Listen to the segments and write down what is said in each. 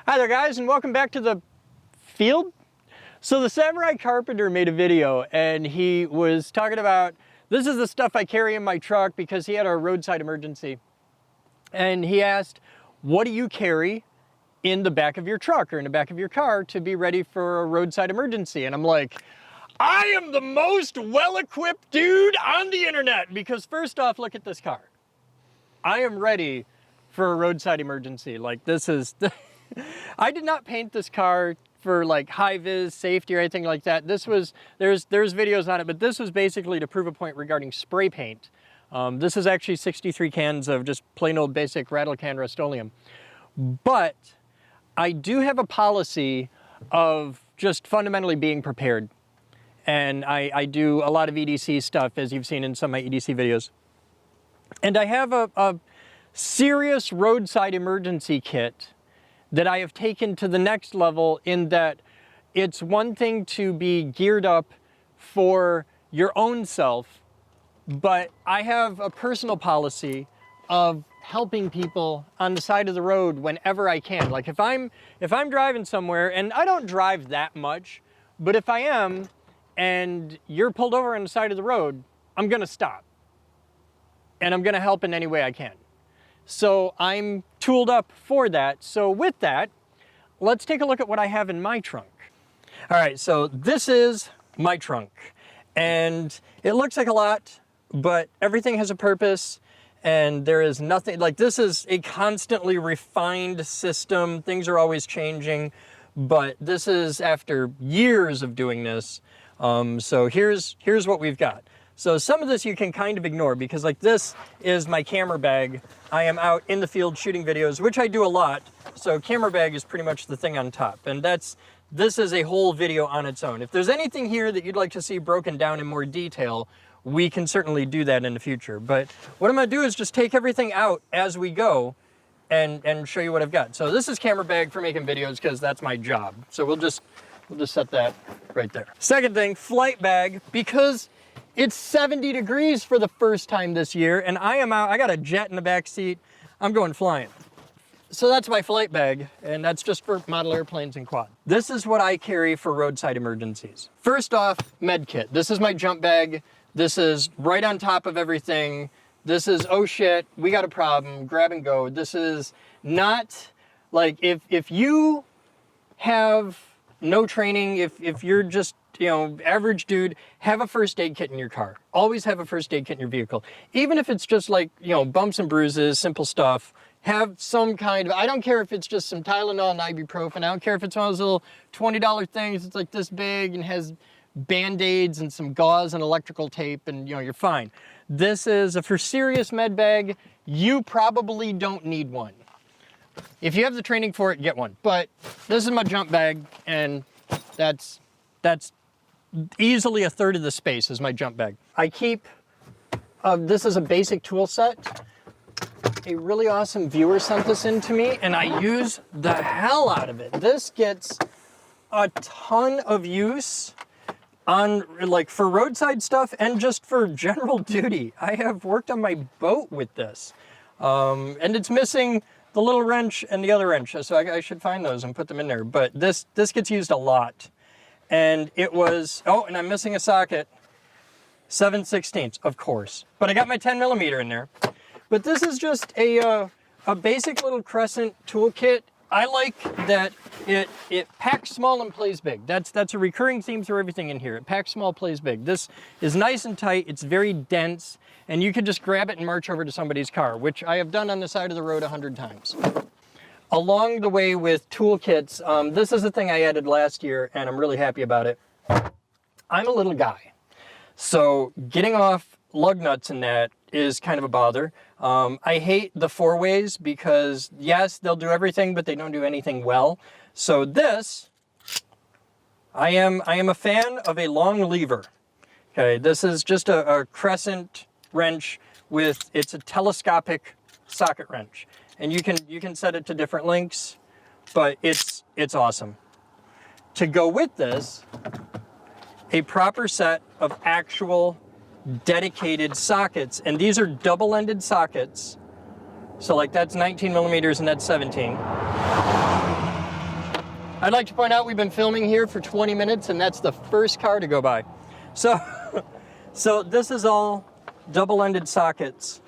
Hi there guys, and welcome back to the field. So the Samurai Carpenter made a video and he was talking about, this is the stuff I carry in my truck, because he had a roadside emergency. And he asked, what do you carry in the back of your truck or in the back of your car to be ready for a roadside emergency? And I'm like, I am the most well-equipped dude on the internet, because first off, look at this car. I am ready for a roadside emergency. Like, this is, I did not paint this car for like high-vis safety or anything like that. This was, there's videos on it, but this was basically to prove a point regarding spray paint. This is actually 63 cans of just plain old basic rattle can Rust-Oleum. But I do have a policy of just fundamentally being prepared. And I do a lot of EDC stuff, as you've seen in some of my EDC videos. And I have a serious roadside emergency kit that I have taken to the next level, in that it's one thing to be geared up for your own self, but I have a personal policy of helping people on the side of the road whenever I can. Like if I'm driving somewhere, and I don't drive that much, but if I am and you're pulled over on the side of the road, I'm gonna stop and I'm gonna help in any way I can. So I'm tooled up for that. So with that, let's take a look at what I have in my trunk. All right, so this is my trunk, and it looks like a lot, but everything has a purpose, and there is nothing, like, this is a constantly refined system. Things are always changing, but this is after years of doing this. So here's what we've got. So some of this you can kind of ignore, because like this is my camera bag. I am out in the field shooting videos, which I do a lot. So camera bag is pretty much the thing on top. And this is a whole video on its own. If there's anything here that you'd like to see broken down in more detail, we can certainly do that in the future. But what I'm gonna do is just take everything out as we go and show you what I've got. So this is camera bag for making videos, because that's my job. So we'll just set that right there. Second thing, flight bag, because it's 70 degrees for the first time this year, and I am out. I got a jet in the back seat. I'm going flying. So that's my flight bag, and that's just for model airplanes and quad. This is what I carry for roadside emergencies. First off, med kit. This is my jump bag. This is right on top of everything. This is, oh shit, we got a problem, grab and go. This is not like, if you have no training, if you're just, you know, average dude, have a first aid kit in your car. Always have a first aid kit in your vehicle. Even if it's just like, you know, bumps and bruises, simple stuff, have some kind of, I don't care if it's just some Tylenol and ibuprofen. I don't care if it's one of those little $20 things. It's like this big and has Band-Aids and some gauze and electrical tape, and you know, you're fine. This is a for serious med bag. You probably don't need one. If you have the training for it, get one. But this is my jump bag, and that's easily a third of the space is my jump bag. I keep, this is a basic tool set. A really awesome viewer sent this in to me, and I use the hell out of it. This gets a ton of use on, like, for roadside stuff and just for general duty. I have worked on my boat with this, and it's missing the little wrench and the other wrench, so I should find those and put them in there. But this gets used a lot. And it was, oh, and I'm missing a socket, 7/16, of course. But I got my 10mm in there. But this is just a basic little crescent toolkit. I like that it packs small and plays big. That's a recurring theme through everything in here. It packs small, plays big. This is nice and tight. It's very dense, and you can just grab it and march over to somebody's car, which I have done on the side of the road 100 times. Along the way with toolkits, this is the thing I added last year, and I'm really happy about it. I'm a little guy, so getting off lug nuts and that is kind of a bother. I hate the 4-ways, because yes, they'll do everything, but they don't do anything well. So this, I am a fan of a long lever. Okay, this is just a crescent wrench with, it's a telescopic socket wrench. And you can set it to different lengths, but it's awesome. To go with this, a proper set of actual dedicated sockets, and these are double-ended sockets. So like that's 19 millimeters and that's 17. I'd like to point out we've been filming here for 20 minutes and that's the first car to go by. So, so this is all double-ended sockets.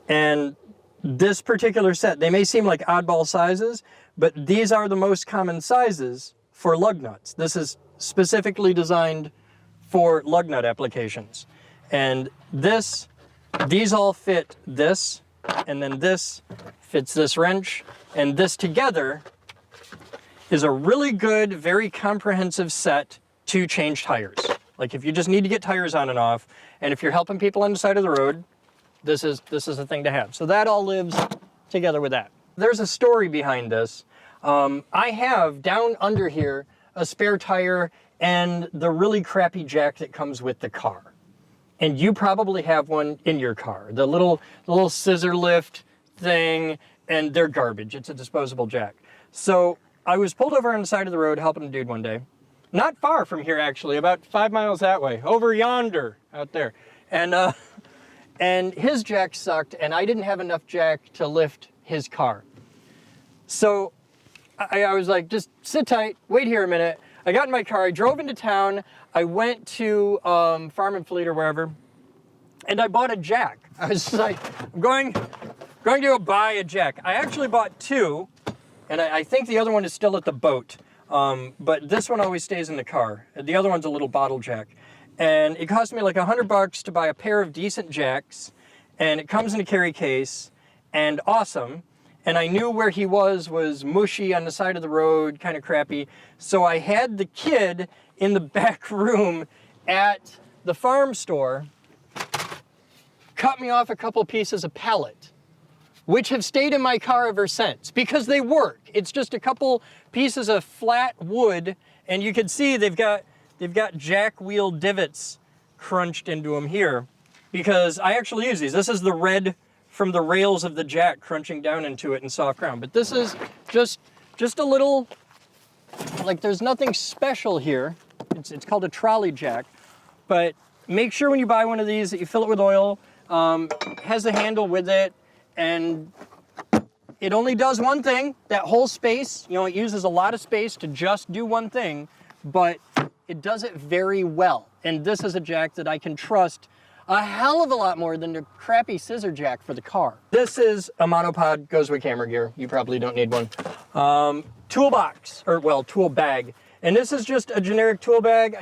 And this particular set, they may seem like oddball sizes, but these are the most common sizes for lug nuts. This is specifically designed for lug nut applications. And these all fit this, and then this fits this wrench, and this together is a really good, very comprehensive set to change tires. Like if you just need to get tires on and off, and if you're helping people on the side of the road, this is a thing to have. So that all lives together with that. There's a story behind this. I have down under here a spare tire and the really crappy jack that comes with the car. And you probably have one in your car. The little scissor lift thing, and they're garbage. It's a disposable jack. So I was pulled over on the side of the road helping a dude one day. Not far from here actually, about 5 miles that way, over yonder, out there. And his jack sucked, and I didn't have enough jack to lift his car. So I was like, just sit tight, wait here a minute. I got in my car, I drove into town, I went to Farm and Fleet or wherever, and I bought a jack. I was like, I'm going to go buy a jack. I actually bought two, and I think the other one is still at the boat. But this one always stays in the car. The other one's a little bottle jack. And it cost me like $100 to buy a pair of decent jacks, and it comes in a carry case, and awesome. And I knew where he was mushy on the side of the road, kind of crappy. So I had the kid in the back room at the farm store cut me off a couple pieces of pallet, which have stayed in my car ever since because they work. It's just a couple pieces of flat wood, and you can see they've got jack wheel divots crunched into them here because I actually use these. This is the red from the rails of the jack crunching down into it in soft ground. But this is just a little, like there's nothing special here. It's called a Trolley Jack. But make sure when you buy one of these that you fill it with oil, has a handle with it, and it only does one thing. That whole space, it uses a lot of space to just do one thing, but it does it very well. And this is a jack that I can trust a hell of a lot more than the crappy scissor jack for the car. This is a monopod, goes with camera gear. You probably don't need one. Toolbox, or well, tool bag. And this is just a generic tool bag.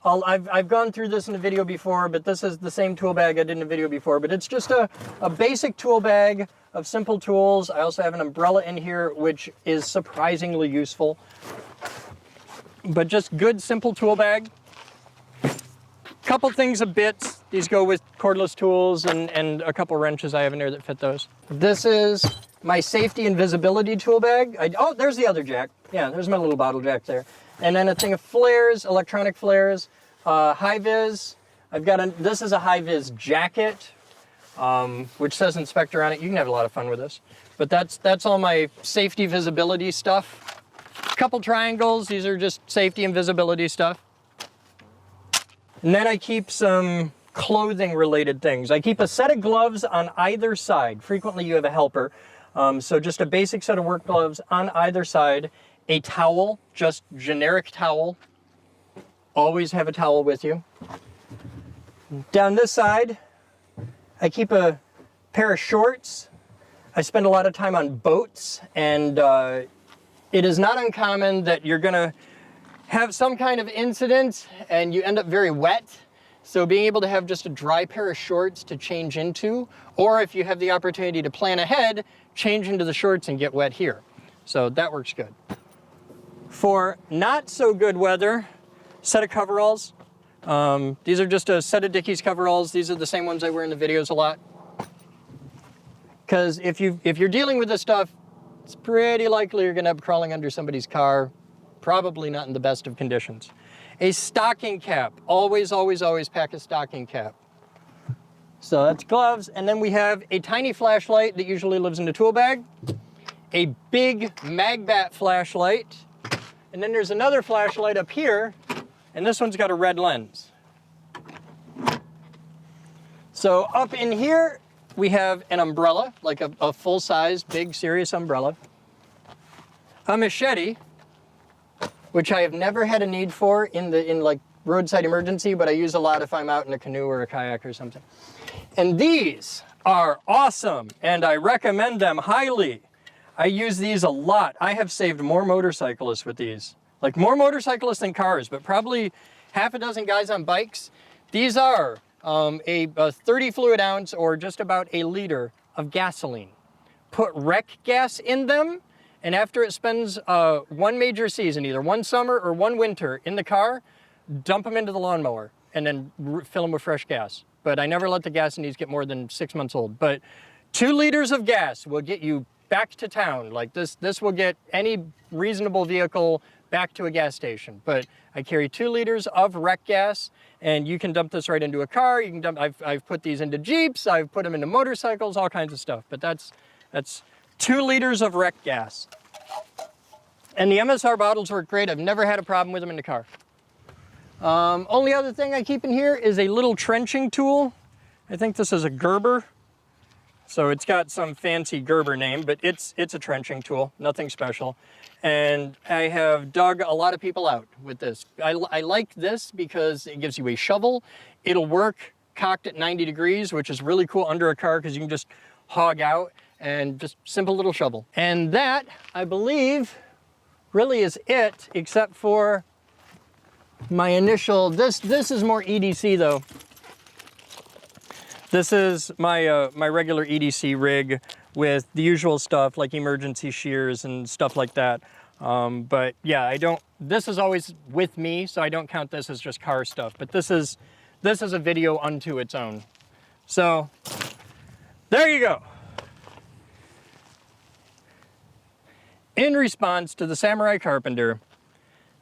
I've gone through this in a video before, but this is the same tool bag I did in a video before, but it's just a basic tool bag of simple tools. I also have an umbrella in here, which is surprisingly useful. But just good, simple tool bag. Couple things of bits. These go with cordless tools and a couple wrenches I have in there that fit those. This is my safety and visibility tool bag. Oh, there's the other jack. Yeah, there's my little bottle jack there. And then a thing of flares, electronic flares, high vis. This is a high vis jacket, which says inspector on it. You can have a lot of fun with this. But that's all my safety visibility stuff. Couple triangles. These are just safety and visibility stuff. And then I keep some clothing related things. I keep a set of gloves on either side. Frequently you have a helper. So just a basic set of work gloves on either side. A towel, just generic towel. Always have a towel with you. Down this side, I keep a pair of shorts. I spend a lot of time on boats, and it is not uncommon that you're gonna have some kind of incident and you end up very wet. So being able to have just a dry pair of shorts to change into, or if you have the opportunity to plan ahead, change into the shorts and get wet here. So that works good. For not so good weather, set of coveralls. These are just a set of Dickies coveralls. These are the same ones I wear in the videos a lot. Because if you're dealing with this stuff, it's pretty likely you're gonna end up crawling under somebody's car, probably not in the best of conditions. A stocking cap. Always, always, always pack a stocking cap. So that's gloves. And then we have a tiny flashlight that usually lives in the tool bag. A big MagBat flashlight. And then there's another flashlight up here, and this one's got a red lens. So up in here, we have an umbrella, like a full-size, big, serious umbrella. A machete, which I have never had a need for in like roadside emergency, but I use a lot if I'm out in a canoe or a kayak or something. And these are awesome, and I recommend them highly. I use these a lot. I have saved more motorcyclists with these. Like more motorcyclists than cars, but probably half a dozen guys on bikes. These are a 30 fluid ounce or just about a liter of gasoline. Put wreck gas in them, and after it spends one major season, either one summer or one winter in the car, dump them into the lawnmower and then fill them with fresh gas. But I never let the gas in these get more than 6 months old. But 2 liters of gas will get you back to town. Like this will get any reasonable vehicle back to a gas station. But I carry 2 liters of wreck gas, and you can dump this right into a car. You can dump. I've put these into Jeeps. I've put them into motorcycles, all kinds of stuff. But that's 2 liters of wreck gas. And the MSR bottles work great. I've never had a problem with them in the car. Only other thing I keep in here is a little trenching tool. I think this is a Gerber. So it's got some fancy Gerber name, but it's a trenching tool, nothing special. And I have dug a lot of people out with this. I like this because it gives you a shovel. It'll work cocked at 90 degrees, which is really cool under a car because you can just hog out, and just simple little shovel. And that, I believe, really is it, except for my initial, this is more EDC though. This is my my regular EDC rig with the usual stuff like emergency shears and stuff like that. But yeah, this is always with me, so I don't count this as just car stuff. But this is a video unto its own. So there you go. In response to the Samurai Carpenter,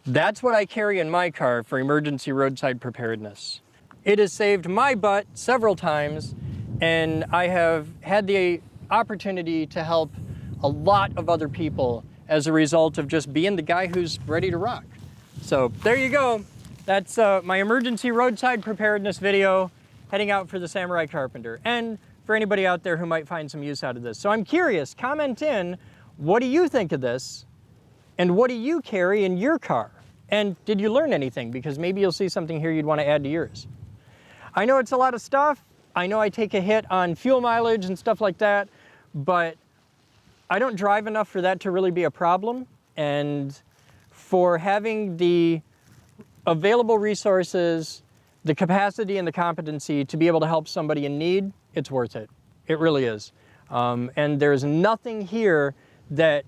that's what I carry in my car for emergency roadside preparedness. It has saved my butt several times, and I have had the opportunity to help a lot of other people as a result of just being the guy who's ready to rock. So there you go. That's my emergency roadside preparedness video heading out for the Samurai Carpenter, and for anybody out there who might find some use out of this. So I'm curious, comment in, what do you think of this? And what do you carry in your car? And did you learn anything? Because maybe you'll see something here you'd want to add to yours. I know it's a lot of stuff. I know I take a hit on fuel mileage and stuff like that, but I don't drive enough for that to really be a problem. And for having the available resources, the capacity and the competency to be able to help somebody in need, it's worth it. It really is. And there's nothing here that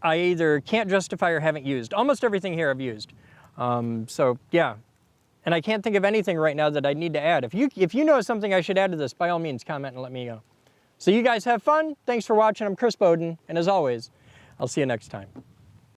I either can't justify or haven't used. Almost everything here I've used. So yeah, and I can't think of anything right now that I need to add. If you know something I should add to this, by all means comment and let me know. So you guys have fun. Thanks for watching. I'm Chris Bowden, and as always, I'll see you next time.